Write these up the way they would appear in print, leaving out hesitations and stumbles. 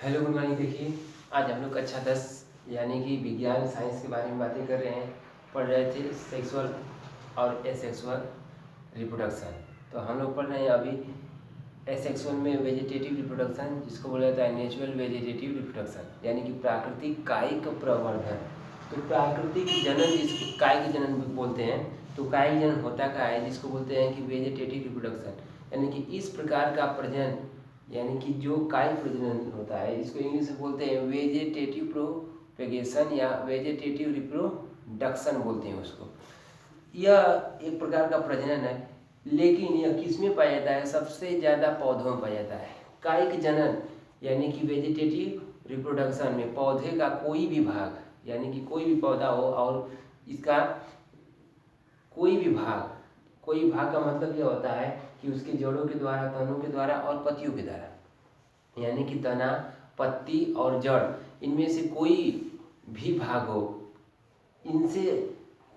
Hello good morning. देखिए, आज हम लोग कक्षा 10 यानी कि विज्ञान साइंस के बारे में बातें कर रहे हैं। पढ़ रहे थे सेक्सुअल और एसेक्सुअल रिप्रोडक्शन। तो हम लोग पढ़ रहे हैं अभी एसेक्सुअल में वेजिटेटिव रिप्रोडक्शन, जिसको बोला जाता है नेचुरल वेजिटेटिव रिप्रोडक्शन, यानी कि प्राकृतिक कायिक प्रवर्धन। तो प्राकृतिक जनन जिसको कायिक जनन भी बोलते हैं। तो कायिक जनन होता क्या है, जिसको बोलते हैं कि वेजिटेटिव रिप्रोडक्शन, यानी कि इस प्रकार का प्रजनन, यानी कि जो कायिक प्रजनन होता है, इसको इंग्लिश में बोलते हैं वेजिटेटिव प्रोपेगेशन या वेजिटेटिव रिप्रोडक्शन बोलते हैं उसको। यह एक प्रकार का प्रजनन है, लेकिन यह किस में पाया जाता है? सबसे ज़्यादा पौधों में पाया जाता है। कायिक जनन यानी कि वेजिटेटिव रिप्रोडक्शन में पौधे का कोई भी भाग, यानी कि कोई भी पौधा हो और इसका कोई भाग का मतलब यह होता है कि उसके जड़ों के द्वारा, तनों के द्वारा और पत्तियों के द्वारा, यानी कि तना, पत्ती और जड़, इनमें से कोई भी भाग हो, इनसे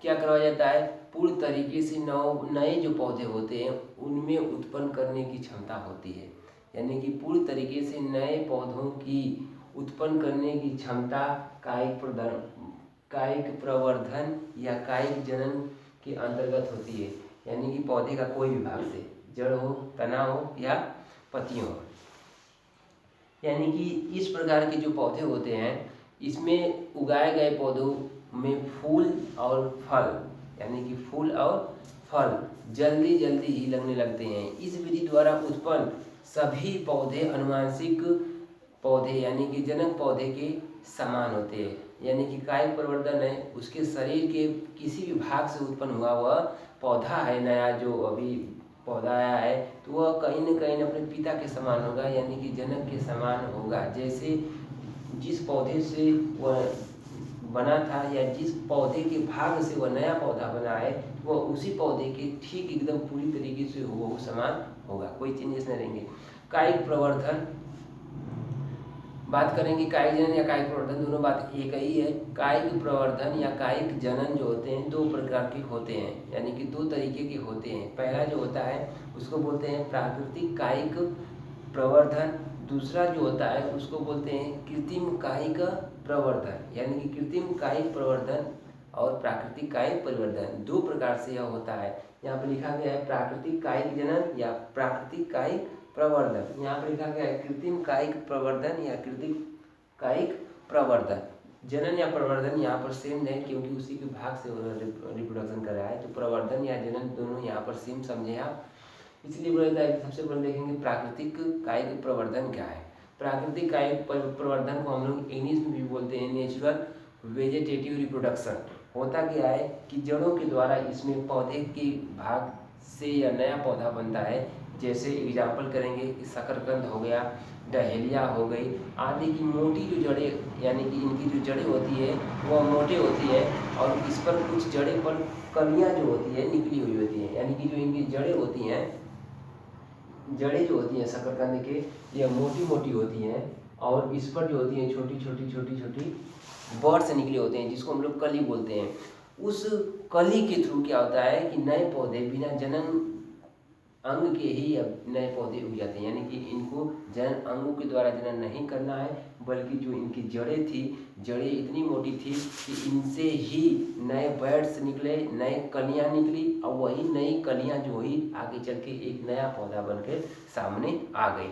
क्या करवाया जाता है? पूर्ण तरीके से नए जो पौधे होते हैं उनमें उत्पन्न करने की क्षमता होती है। यानी कि पूर्ण तरीके से नए पौधों की उत्पन्न करने की क्षमता कायिक प्रवर्धन या कायिक जनन के अंतर्गत होती है। यानी कि पौधे का कोई भी भाग से, जड़ हो, तना हो या पत्तियों हो, यानी कि इस प्रकार के जो पौधे होते हैं, इसमें उगाए गए पौधों में फूल और फल, यानी कि फूल और फल जल्दी जल्दी ही लगने लगते हैं। इस विधि द्वारा उत्पन्न सभी पौधे अनुवांशिक पौधे यानी कि जनक पौधे के समान होते हैं। यानी कि कायिक प्रवर्धन है, उसके शरीर के किसी भी भाग से उत्पन्न हुआ वह पौधा है, नया जो अभी पौधा आया है, तो वह कहीं न कहीं अपने पिता के समान होगा, यानी कि जनक के समान होगा। जैसे जिस पौधे से वह बना था या जिस पौधे के भाग से वह नया पौधा बना है, वह उसी पौधे के ठीक एकदम पूरी तरीके से वो समान होगा, कोई चेंजेस नहीं रहेंगे। कायिक प्रवर्धन बात करेंगे, कायिक जनन या कायिक प्रवर्धन दोनों बात एक ही है। कायिक प्रवर्धन या कायिक जनन जो होते हैं दो प्रकार के होते हैं, यानी कि दो तरीके के होते हैं। पहला जो होता है उसको बोलते हैं प्राकृतिक कायिक प्रवर्धन, दूसरा जो होता है उसको बोलते हैं कृत्रिम कायिक प्रवर्धन। यानी कि कृत्रिम कायिक प्रवर्धन और प्राकृतिक कायिक परिवर्धन दो प्रकार से यह होता है। यहाँ पर लिखा गया है प्राकृतिक कायिक जनन या प्राकृतिक कायिक प्रवर्धन। यहाँ पर लिखा गया है कृत्रिम कायिक प्रवर्धन या कृत्रिम कायिक प्रवर्धन। जनन या प्रवर्धन यहाँ पर सेम है, क्योंकि उसी के भाग से रिप्रोडक्शन कर रहा है। तो प्रवर्धन या जनन दोनों यहाँ पर सेम समझे आप, इसलिए बोला जाता है। सबसे पहले देखेंगे प्राकृतिक कायिक प्रवर्धन क्या है। प्राकृतिक कायिक प्रवर्धन को हम लोग इंग्लिश में भी बोलते हैं नेचुरल वेजिटेटिव रिप्रोडक्शन। होता क्या है कि जड़ों के द्वारा इसमें पौधे के भाग से या नया पौधा बनता है। जैसे एग्जाम्पल करेंगे कि शकरकंद हो गया, डहेलिया हो गई आदि की मोटी जो जड़ें, यानी कि इनकी जो जड़ें होती है वह मोटे होती है, और इस पर कुछ जड़ें पर कलियाँ जो होती है निकली हुई होती हैं। यानी कि जो इनकी जड़ें होती हैं, जड़ें जो होती हैं शकरकंद के, ये मोटी मोटी होती हैं, और इस पर जो होती हैं छोटी छोटी बर्ड्स निकले होते हैं, जिसको हम लोग कली बोलते हैं। उस कली के थ्रू क्या होता है कि नए पौधे बिना जनन अंग के ही अब नए पौधे उग जाते हैं। यानी कि इनको जनन अंगों के द्वारा जनन नहीं करना है, बल्कि जो इनकी जड़ें थी, जड़ें इतनी मोटी थी कि इनसे ही नए बर्ड्स निकले, नए कलियां निकली, और वही नई कलियां जो हुई आगे चल के एक नया पौधा बनकर सामने आ गई।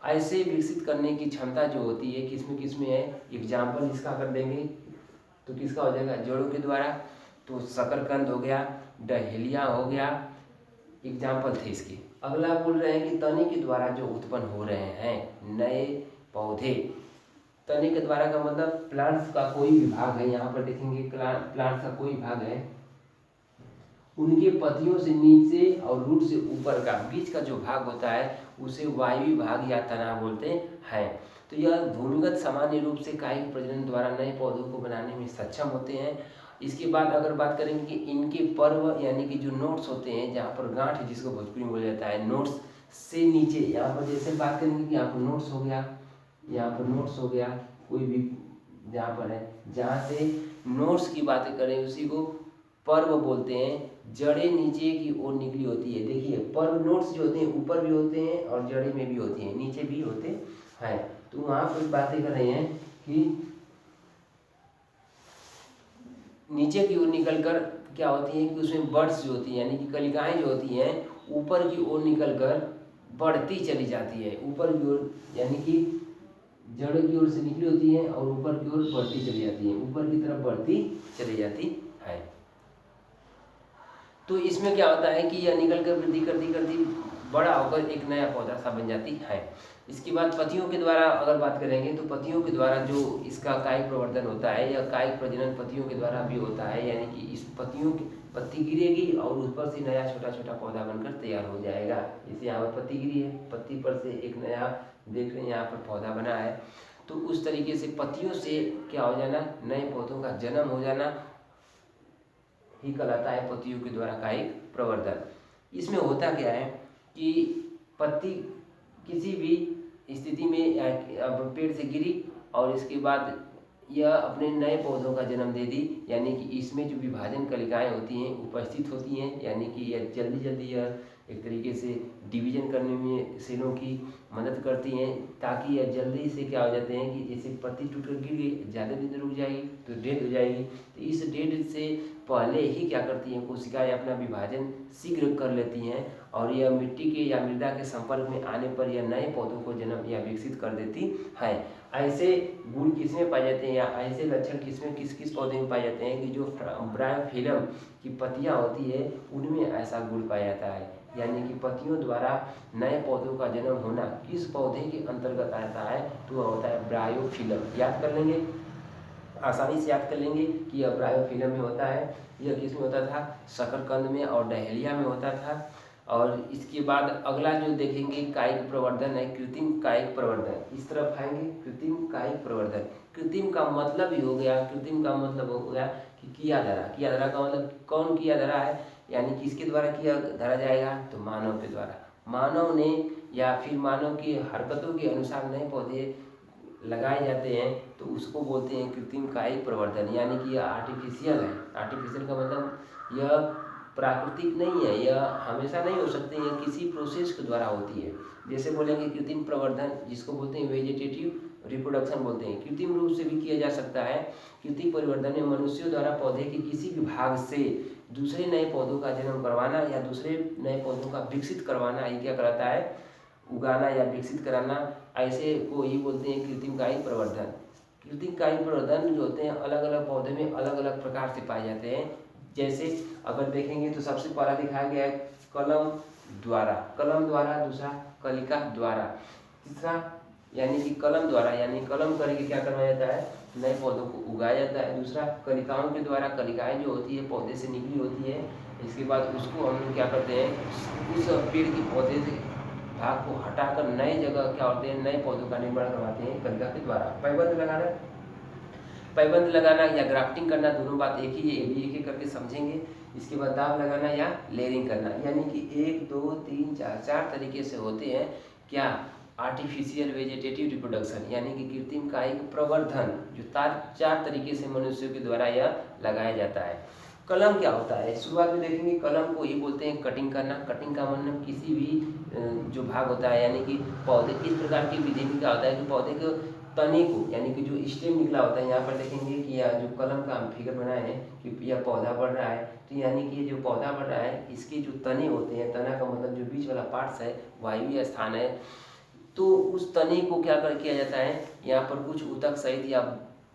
ऐसे विकसित करने की क्षमता जो होती है किस में है, एग्जाम्पल इसका कर देंगे तो किसका हो जाएगा? जड़ों के द्वारा। तो शकरकंद हो गया, डहेलिया हो गया, एग्जाम्पल थे इसके। अगला बोल रहे हैं कि तने के द्वारा जो उत्पन्न हो रहे हैं नए पौधे। तने के द्वारा का मतलब प्लांट्स का कोई भी भाग है, यहाँ पर देखेंगे प्लांट्स का कोई भाग है, उनके पत्तियों से नीचे और रूट से ऊपर का बीच का जो भाग होता है उसे वायवी भाग या तना बोलते हैं। तो यह भूमिगत सामान्य रूप से कायिक प्रजनन द्वारा नए पौधों को बनाने में सक्षम होते हैं। इसके बाद अगर बात करेंगे कि इनके पर्व यानी कि जो नोट्स होते हैं, जहाँ पर गांठ है जिसको भोजपुरी में बोला जाता है, नोट्स से नीचे, यहाँ पर जैसे बात करेंगे कि यहाँ पर नोट्स हो गया, यहाँ पर नोट्स हो गया, कोई भी जहाँ पर है, जहाँ से नोट्स की बातें करें उसी को पर्व बोलते हैं। जड़ें नीचे की ओर निकली होती है। देखिए पर्व नोट्स जो होते हैं ऊपर भी होते हैं और जड़ें में भी होती हैं, नीचे भी होते हैं। तो वहाँ पर बातें कर रहे हैं कि नीचे की ओर निकलकर क्या होती है कि उसमें बर्ड्स जो होती हैं यानी कि कलिकाएं जो होती हैं ऊपर की ओर निकलकर बढ़ती चली जाती है, ऊपर की ओर यानी कि जड़ की ओर से निकली होती है और ऊपर की ओर बढ़ती चली जाती है, ऊपर की तरफ बढ़ती चली जाती है। तो इसमें क्या होता है कि यह निकल कर वृद्धि करती करती बड़ा होकर एक नया पौधा सा बन जाती है। इसके बाद पत्तियों के द्वारा अगर बात करेंगे तो पत्तियों के द्वारा जो इसका कायिक प्रवर्धन होता है या कायिक प्रजनन पत्तियों के द्वारा भी होता है, यानी कि इस पत्तियों की पत्ती गिरेगी और उस पर से नया छोटा छोटा पौधा बनकर तैयार हो जाएगा। जैसे यहाँ पर पत्ती गिरी है, पत्ती पर से एक नया देख रहे हैं यहाँ पर पौधा बना है, तो उस तरीके से पत्तियों से क्या हो जाना, नए पौधों का जन्म हो जाना ही कहलाता है पत्तियों के द्वारा कायिक प्रवर्धन। इसमें होता क्या है कि पत्ती किसी भी स्थिति में अब पेड़ से गिरी और इसके बाद यह अपने नए पौधों का जन्म दे दी, यानी कि इसमें जो विभाजन कलिकाएं होती हैं उपस्थित होती हैं, यानी कि यह जल्दी जल्दी यह एक तरीके से डिवीजन करने में सेलों की मदद करती हैं, ताकि यह जल्दी से क्या हो जाते हैं कि जैसे पत्ती टूट कर गिर गई, ज़्यादा दिन रुक जाएगी तो डेड हो जाएगी, तो इस डेड से पहले ही क्या करती हैं कोशिकाएं अपना विभाजन शीघ्र कर लेती हैं और यह मिट्टी के या मृदा के संपर्क में आने पर यह नए पौधों को जन्म या विकसित कर देती है। ऐसे गुण किसमें पाए जाते हैं या ऐसे लक्षण किसमें किस किस पौधे में पाए जाते हैं कि जो ब्रायोफिलम की पत्तियां होती है उनमें ऐसा गुण पाया जाता है, यानी कि पत्तियों द्वारा नए पौधों का जन्म होना किस पौधे के अंतर्गत आता है, तो वह होता है ब्रायोफिलम। याद कर लेंगे, आसानी से याद कर लेंगे कि यह ब्रायोफिलम में होता है। यह किस में होता था, शकरकंद में और डहेलिया में होता था। और इसके बाद अगला जो देखेंगे कायिक प्रवर्धन है कृत्रिम कायिक प्रवर्धन। इस तरफ आएंगे कृत्रिम कायिक प्रवर्धन। कृत्रिम का मतलब ही हो गया, कृत्रिम का मतलब हो गया कि किया धरा। किया धरा का मतलब कौन किया धरा है, यानी किसके द्वारा किया धरा जाएगा, तो मानव के द्वारा। मानव ने या फिर मानव की हरकतों के अनुसार नए पौधे लगाए जाते हैं तो उसको बोलते हैं कृत्रिम कायिक प्रवर्धन, यानी कि यह आर्टिफिशियल है। आर्टिफिशियल का मतलब यह प्राकृतिक नहीं है, यह हमेशा नहीं हो सकती, यह किसी प्रोसेस के द्वारा होती है। जैसे बोलेंगे कृत्रिम प्रवर्धन जिसको बोलते हैं वेजिटेटिव रिप्रोडक्शन बोलते हैं, कृत्रिम रूप से भी किया जा सकता है। कृत्रिम परिवर्धन में मनुष्यों द्वारा पौधे के किसी भी भाग से दूसरे नए पौधों का जन्म करवाना या दूसरे नए पौधों का विकसित करवाना, ये क्या कहलाता है, उगाना या विकसित कराना, ऐसे को ही बोलते हैं कृत्रिम कायिक प्रवर्धन। कृत्रिम कायिक प्रवर्धन जो होते हैं अलग अलग पौधे में अलग अलग प्रकार से पाए जाते हैं। जैसे अगर देखेंगे तो सबसे पहला दिखाया गया है कलम द्वारा, कलम द्वारा, दूसरा कलिका द्वारा, तीसरा यानी कि कलम द्वारा, यानी कलम करके क्या करवाया जाता है, नए पौधों को उगाया जाता है। दूसरा कलिकाओं के द्वारा, कलिकाएं जो होती है पौधे से निकली होती है, इसके बाद उसको हम लोग क्या करते हैं, उस पेड़ के पौधे से भाग को हटाकर नए जगह क्या होते हैं, नए पौधों का निर्माण करवाते हैं कलिका के द्वारा। पैबंद लगाना, पैबंद लगाना या ग्राफ्टिंग करना दोनों बात एक ही है, ये भी एक एक करके समझेंगे। इसके बाद दाब लगाना या लेयरिंग करना, यानी कि 1 2 3 4 4 तरीके से होते हैं क्या, आर्टिफिशियल वेजिटेटिव रिप्रोडक्शन, यानी कि कृत्रिम कायिक प्रवर्धन, जो 4 तरीके से मनुष्यों के द्वारा यह लगाया जाता है। कलम क्या होता है, शुरुआत में देखेंगे कलम को ही बोलते हैं कटिंग करना। कटिंग का मतलब किसी भी जो भाग होता है, यानी कि पौधे, इस प्रकार की विधि में क्या होता है कि पौधे के तने को, यानी कि जो स्टेम निकला होता है, यहाँ पर देखेंगे कि यह जो कलम का हम फिगर बनाए हैं कि यह पौधा बढ़ रहा है, तो यानी कि ये जो पौधा बढ़ रहा है इसके जो तने होते हैं, तना का मतलब जो बीच वाला पार्ट्स है, वायवीय स्थान है, तो उस तने को क्या कर किया जाता है, यहाँ पर कुछ ऊतक सहित या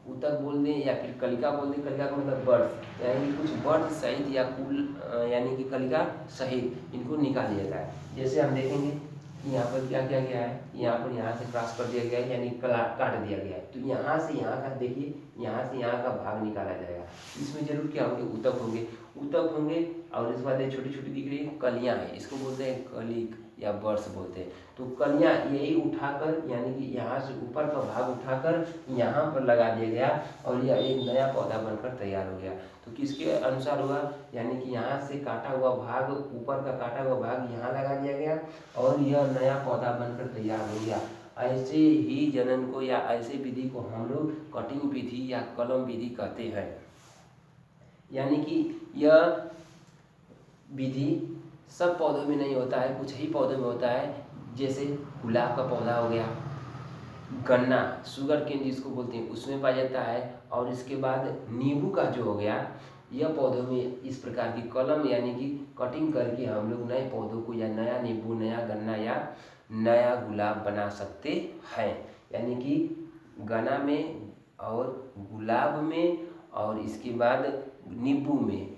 ऊतक बोल दें या फिर कलिका बोल दें, कलिका का मतलब बर्ड्स, यानी कि कुछ बर्ड्स सहित या कुल यानी कि कलिका सहित इनको निकाल दिया जाता है। जैसे हम देखेंगे कि यहाँ पर क्या किया गया है, यहाँ पर यहाँ से क्रॉस कर दिया गया है, यानी काट दिया गया है, तो यहाँ से यहाँ का देखिए, यहाँ से यहाँ का भाग निकाला जाएगा। इसमें जरूर क्या होंगे, ऊतक होंगे, ऊतक होंगे और इसके बाद छोटी छोटी दिख रही है कलियाँ हैं, इसको बोलते हैं कलिक या बर्ड्स बोलते हैं। तो कलियाँ यही उठाकर, यानी कि यहाँ से ऊपर का भाग उठाकर यहाँ पर लगा दिया गया और यह एक नया पौधा बनकर तैयार हो गया। तो किसके अनुसार हुआ, यानी कि यहाँ से काटा हुआ भाग, ऊपर का काटा हुआ भाग यहाँ लगा दिया गया और यह नया पौधा बनकर तैयार हो गया। ऐसे ही जनन को या ऐसे विधि को हम लोग कटिंग विधि या कलम विधि कहते हैं। यानी कि यह विधि सब पौधों में नहीं होता है, कुछ ही पौधों में होता है। जैसे गुलाब का पौधा हो गया, गन्ना, शुगर केन जिसको बोलते हैं, उसमें पाया जाता है। और इसके बाद नींबू का जो हो गया, यह पौधों में इस प्रकार की कलम यानी कि कटिंग करके हम लोग नए पौधों को या नया नींबू, नया गन्ना या नया गुलाब बना सकते हैं। यानी कि गन्ना में और गुलाब में और इसके बाद नींबू में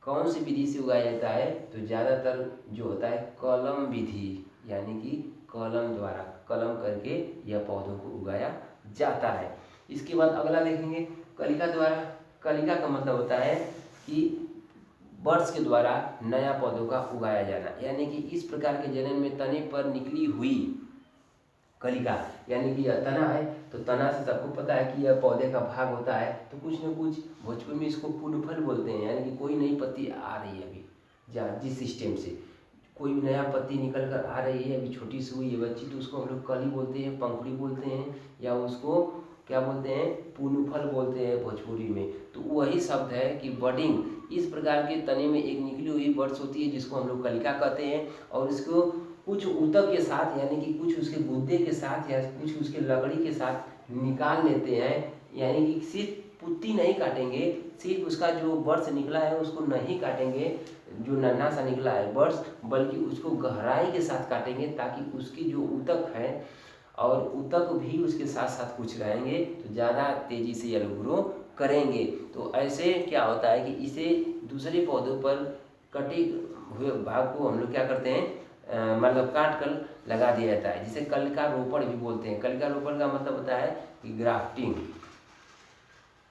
कौन सी विधि से उगाया जाता है, तो ज़्यादातर जो होता है कलम विधि, यानी कि कलम द्वारा कलम करके यह पौधों को उगाया जाता है। इसके बाद अगला देखेंगे कलिका द्वारा। कलिका का मतलब होता है कि बर्ड्स के द्वारा नया पौधों का उगाया जाना, यानी कि इस प्रकार के जनन में तने पर निकली हुई कलिका, यानी कि यह तना है तो तना से सबको पता है कि यह पौधे का भाग होता है, तो कुछ न कुछ भोजपुरी में इसको पूर्णफल बोलते हैं, यानी कि कोई नई पत्ती आ रही है अभी, जहाँ जिस सिस्टम से कोई नया पत्ती निकल कर आ रही है, अभी छोटी सी हुई है बच्ची, तो उसको हम लोग कली बोलते हैं, पंखुड़ी बोलते हैं, या उसको क्या बोलते हैं, पूर्णफल बोलते हैं भोजपुरी में। तो वही शब्द है कि बडिंग, इस प्रकार के तने में एक निकली हुई बर्ड्स होती है जिसको हम लोग कलिका कहते हैं, और इसको कुछ ऊतक के साथ यानी कि कुछ उसके गुद्दे के साथ या कुछ उसके लकड़ी के साथ निकाल लेते हैं, यानी कि सिर्फ पुत्ती नहीं काटेंगे, सिर्फ उसका जो बर्ड्स निकला है उसको नहीं काटेंगे, जो नन्हा सा निकला है बर्ड्स, बल्कि उसको गहराई के साथ काटेंगे ताकि उसकी जो ऊतक है और ऊतक भी उसके साथ साथ कुछ रहेंगे तो ज़्यादा तेज़ी से ये लोग ग्रो करेंगे। तो ऐसे क्या होता है कि इसे दूसरे पौधों पर कटे हुए भाग को हम लोग क्या करते हैं, मतलब काट कर लगा दिया जाता है, जिसे कलिका रोपण भी बोलते हैं। कलिका रोपण का मतलब होता है कि ग्राफ्टिंग,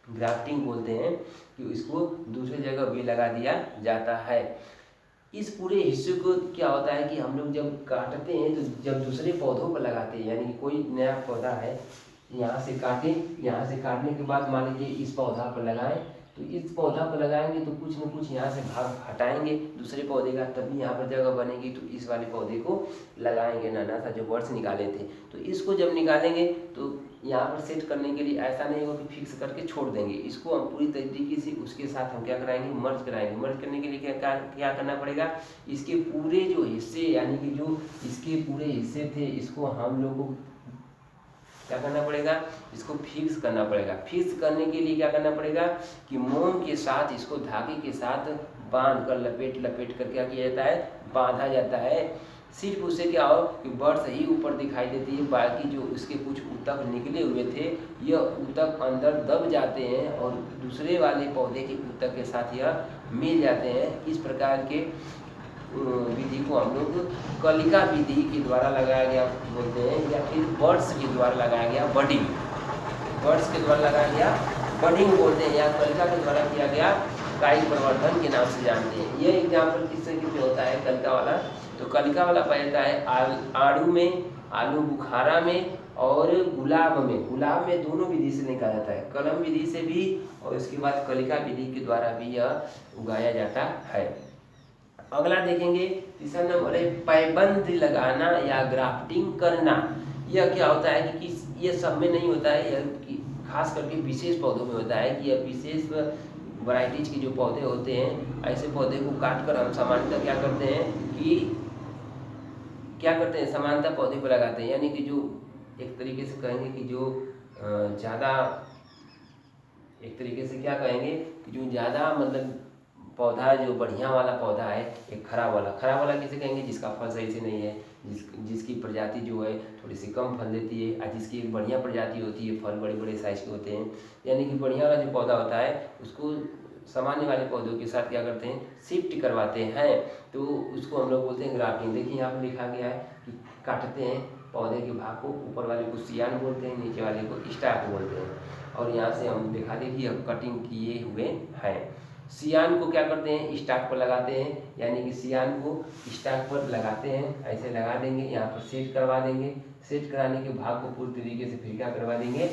ग्राफ्टिंग बोलते हैं कि इसको दूसरी जगह भी लगा दिया जाता है। इस पूरे हिस्से को क्या होता है कि हम लोग जब काटते हैं तो जब दूसरे पौधों पर लगाते हैं, यानी कि कोई नया पौधा है, यहाँ से काटें, यहाँ से काटने के बाद मान लीजिए इस पौधा पर लगाएं, तो इस पौधा पर लगाएंगे तो कुछ न कुछ यहाँ से भाग हटाएंगे दूसरे पौधे का, तभी यहाँ पर जगह बनेगी, तो इस वाले पौधे को लगाएंगे, नन्हा सा जो वर्ड्स निकाले थे। तो इसको जब निकालेंगे तो यहाँ पर सेट करने के लिए ऐसा नहीं होगा कि फिक्स करके छोड़ देंगे, इसको हम पूरी तरीके से उसके साथ हम क्या कराएंगे, मर्ज कराएंगे। मर्ज करने के लिए क्या करना पड़ेगा, इसके पूरे जो हिस्से यानी कि जो इसके पूरे हिस्से थे इसको हम लोग को क्या करना पड़ेगा, इसको फिक्स करना पड़ेगा। फिक्स करने के लिए क्या करना पड़ेगा कि मोम के साथ इसको धागे के साथ बांध कर लपेट कर क्या किया जाता है, बांधा जाता है। सिर्फ उससे क्या हो कि बर्ड्स ही ऊपर दिखाई देती है, बाकी जो उसके कुछ ऊतक निकले हुए थे यह ऊतक अंदर दब जाते हैं और दूसरे वाले पौधे के ऊतक के साथ यह मिल जाते हैं। इस प्रकार के विधि को हम लोग कलिका विधि के द्वारा लगाया गया बोलते हैं, या फिर बर्ड्स के द्वारा लगाया गया बडिंग, बर्ड्स के द्वारा लगाया गया बडिंग बोलते हैं, या कलिका के द्वारा किया गया कायिक प्रवर्धन के नाम से जानते हैं। यह एग्जाम्पल किस तरीके से होता है कलिका वाला, तो कलिका वाला पाया जाता है आड़ू में, आलू बुखारा में और गुलाब में। गुलाब में दोनों विधि से निकाला जाता है, कलम विधि से भी और इसके बाद कलिका विधि के द्वारा भी यह उगाया जाता है। अगला देखेंगे तीसरा नंबर है पैबंद लगाना या ग्राफ्टिंग करना। यह क्या होता है कि ये सब में नहीं होता है, यह खास करके विशेष पौधों में होता है कि यह विशेष वैरायटीज के जो पौधे होते हैं, ऐसे पौधे को काट कर हम सामान्यतः क्या करते हैं, समानता पौधे पर लगाते हैं, यानी कि जो एक तरीके से कहेंगे कि जो ज़्यादा, एक तरीके से क्या कहेंगे कि जो ज़्यादा मतलब पौधा जो बढ़िया वाला पौधा है, एक खराब वाला किसे कहेंगे, जिसका फल सही से नहीं है, जिसकी प्रजाति जो है थोड़ी सी कम फल देती है, और जिसकी एक बढ़िया प्रजाति होती है, फल बड़े बड़े साइज के होते हैं। यानी कि बढ़िया वाला जो पौधा होता है उसको सामान्य वाले पौधों के साथ क्या करते हैं, शिफ्ट करवाते हैं, तो उसको हम लोग बोलते हैं ग्राफ्टिंग। देखिए यहाँ पर लिखा गया है कि काटते हैं पौधे के भाग को, ऊपर वाले को सियान बोलते हैं, नीचे वाले को स्टाक बोलते हैं, और यहाँ से हम दिखा दें कि अब कटिंग किए हुए हैं। सियान को क्या करते हैं, स्टाक पर लगाते हैं, यानी कि सियान को स्टाक पर लगाते हैं, ऐसे लगा देंगे, यहाँ पर सेट करवा देंगे। सेट कराने के भाग को पूरी तरीके से फिर क्या करवा देंगे,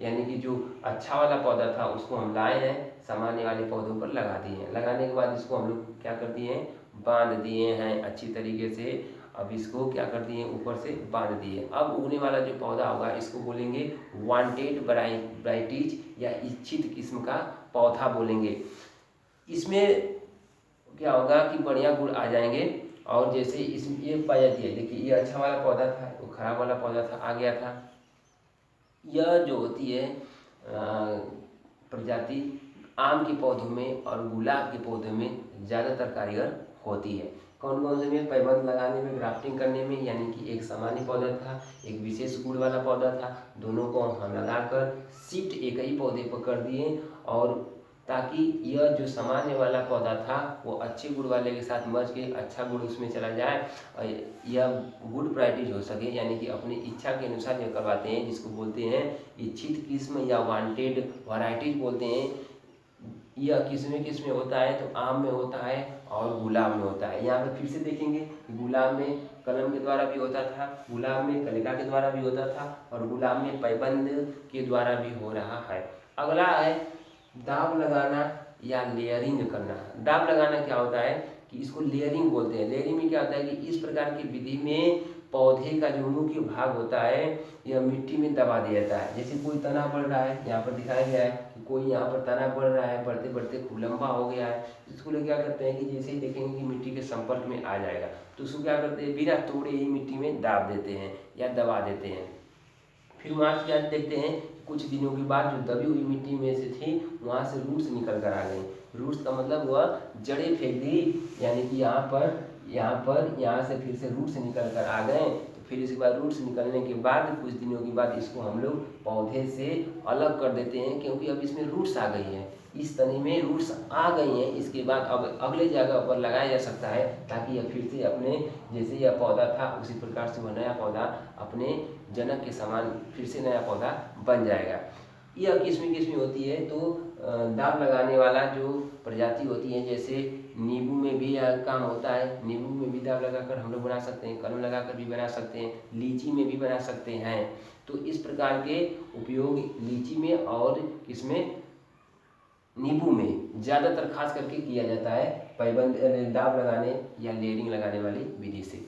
यानी कि जो अच्छा वाला पौधा था उसको हम लाए हैं, सामान्य वाले पौधों पर लगा दिए हैं। लगाने के बाद इसको हम लोग क्या कर दिए हैं, बांध दिए हैं अच्छी तरीके से। अब इसको क्या कर दिए, ऊपर से बांध दिए। अब उगने वाला जो पौधा होगा इसको बोलेंगे वांटेड वैराइटीज या इच्छित किस्म का पौधा बोलेंगे। इसमें क्या होगा कि बढ़िया गुण आ जाएंगे, और जैसे इसमें ये पाई जाती है, देखिए ये अच्छा वाला पौधा था, वो खराब वाला पौधा था, आ गया था, यह जो होती है प्रजाति आम के पौधों में और गुलाब के पौधों में ज़्यादातर कारगर होती है। कौन कौन से में? पैबंद लगाने में, ग्राफ्टिंग करने में, यानी कि एक सामान्य पौधा था, एक विशेष गुण वाला पौधा था, दोनों को हम लगाकर शिफ्ट एक ही पौधे पर कर दिए, और ताकि यह जो सामान्य वाला पौधा था वो अच्छे गुण वाले के साथ मर्ज के अच्छा गुण उसमें चला जाए और यह गुड वैराइटीज हो सके, यानी कि अपनी इच्छा के अनुसार यह करवाते हैं, जिसको बोलते हैं इच्छित किस्म या वांटेड वैराइटीज बोलते हैं। यह किस्में होता है तो आम में होता है और गुलाब में होता है। यहाँ पर फिर से देखेंगे कि गुलाब में कलम के द्वारा भी होता था, गुलाब में कलिका के द्वारा भी होता था, और गुलाब में पैबंद के द्वारा भी हो रहा है। अगला है दाब लगाना या लेयरिंग करना। दाब लगाना क्या होता है कि इसको लेयरिंग बोलते हैं। लेयरिंग में क्या होता है कि इस प्रकार की विधि में पौधे का जो मुख्य भाग होता है यह मिट्टी में दबा दिया जाता है। जैसे कोई तना बढ़ रहा है, यहाँ पर दिखाया गया है कि कोई यहाँ पर तना बढ़ रहा है, बढ़ते बढ़ते खूब लंबा हो गया है। इसको लोग क्या करते हैं कि जैसे ही देखेंगे कि मिट्टी के संपर्क में आ जाएगा तो उसको क्या करते हैं, बिना तोड़े ही मिट्टी में दाब देते हैं या दबा देते हैं। फिर वहाँ से क्या देखते हैं, कुछ दिनों के बाद जो दबी हुई मिट्टी में से थी वहाँ से रूट्स निकल कर आ गई। रूट्स का मतलब वह जड़ें फेंक दी, यानी कि यहाँ से फिर से रूट्स निकल कर आ गए। तो फिर इसके बाद रूट्स निकलने के बाद कुछ दिनों के बाद इसको हम लोग पौधे से अलग कर देते हैं, क्योंकि अब इसमें रूट्स आ गई हैं, इस तने में रूट्स आ गई हैं। इसके बाद अब अगले जगह पर लगाया जा सकता है, ताकि यह फिर से अपने जैसे यह पौधा था उसी प्रकार से वह नया पौधा अपने जनक के समान फिर से नया पौधा बन जाएगा। यह किस्में होती है। तो दाब लगाने वाला जो प्रजाति होती है, जैसे नींबू में भी यह काम होता है, नींबू में भी दाब लगाकर हम लोग बना सकते हैं, कलम लगाकर भी बना सकते हैं, लीची में भी बना सकते हैं। तो इस प्रकार के उपयोग लीची में और इसमें नींबू में ज़्यादातर खास करके किया जाता है पैबंद दाब लगाने या लेयरिंग लगाने वाली विधि से।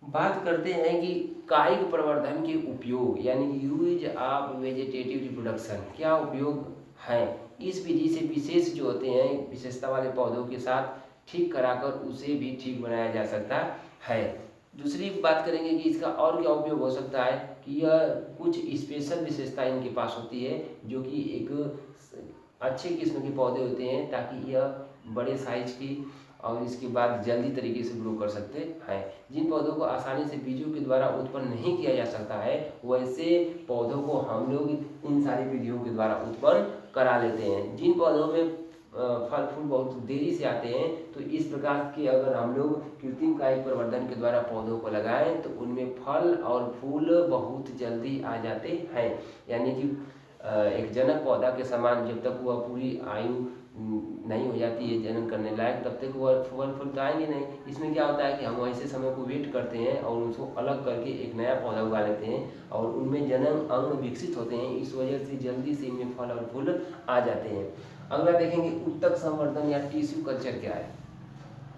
बात करते हैं कि कायिक प्रवर्धन के उपयोग, यानी कि यूज ऑफ वेजिटेटिव रिप्रोडक्शन, क्या उपयोग है। इस विधि से विशेष जो होते हैं विशेषता वाले पौधों के साथ ठीक कराकर उसे भी ठीक बनाया जा सकता है। दूसरी बात करेंगे कि इसका और क्या उपयोग हो सकता है कि यह कुछ स्पेशल विशेषता इनके पास होती है, जो कि एक अच्छे किस्म के पौधे होते हैं, ताकि यह बड़े साइज की और इसके बाद जल्दी तरीके से ग्रो कर सकते हैं। जिन पौधों को आसानी से बीजों के द्वारा उत्पन्न नहीं किया जा सकता है, वैसे पौधों को हम लोग इन सारी विधियों के द्वारा उत्पन्न करा लेते हैं। जिन पौधों में फल फूल बहुत देरी से आते हैं, तो इस प्रकार के अगर हम लोग कृत्रिम कायिक प्रवर्धन के द्वारा पौधों को लगाएं तो उनमें फल और फूल बहुत जल्दी आ जाते हैं। यानी कि एक जनक पौधा के समान जब तक वह पूरी आयु नहीं हो जाती है जनन करने लायक, तब तक वह फल फूल तो आएंगे नहीं। इसमें क्या होता है कि हम ऐसे समय को वेट करते हैं और उसको अलग करके एक नया पौधा उगा लेते हैं और उनमें जनन अंग विकसित होते हैं। इस वजह से जल्दी से इनमें फल और फूल आ जाते हैं। अगला देखेंगे उत्तक संवर्धन या टिश्यू कल्चर क्या है।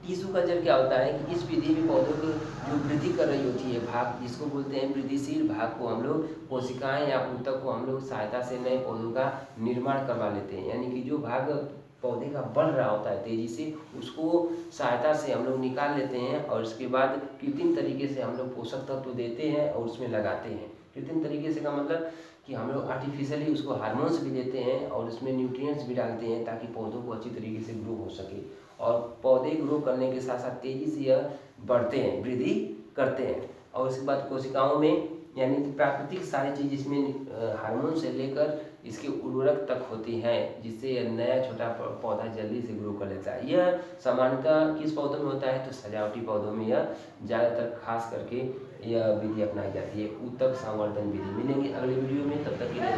टिश्यू कल्चर क्या होता है कि इस विधि में पौधों की जो वृद्धि कर रही होती है भाग, जिसको बोलते हैं वृद्धिशील भाग, को हम लोग कोशिकाएं या ऊतक को हम लोग सहायता से नए पौधों का निर्माण करवा लेते हैं। यानी कि जो भाग पौधे का बढ़ रहा होता है तेजी से, उसको सहायता से हम लोग निकाल लेते हैं और इसके बाद कृत्रिम तरीके से हम लोग पोषक तत्व देते हैं और उसमें लगाते हैं। कृत्रिम तरीके से का मतलब कि हम लोग आर्टिफिशियली उसको हार्मोन्स भी देते हैं और उसमें न्यूट्रिएंट्स भी डालते हैं, ताकि पौधों को अच्छी तरीके से ग्रो हो सके और पौधे ग्रो करने के साथ साथ तेज़ी से यह बढ़ते हैं, वृद्धि करते हैं। और उसके बाद कोशिकाओं में, यानी कि प्राकृतिक सारी चीज़ इसमें हार्मोन से लेकर इसके उर्वरक तक होती हैं, जिससे यह नया छोटा पौधा जल्दी से ग्रो कर लेता है। यह सामान्यतः किस पौधों में होता है, तो सजावटी पौधों में यह ज़्यादातर खास करके यह विधि अपनाई जाती है, उत्तक संवर्धन विधि। मिलेंगे अगले वीडियो में, तब तक के लिए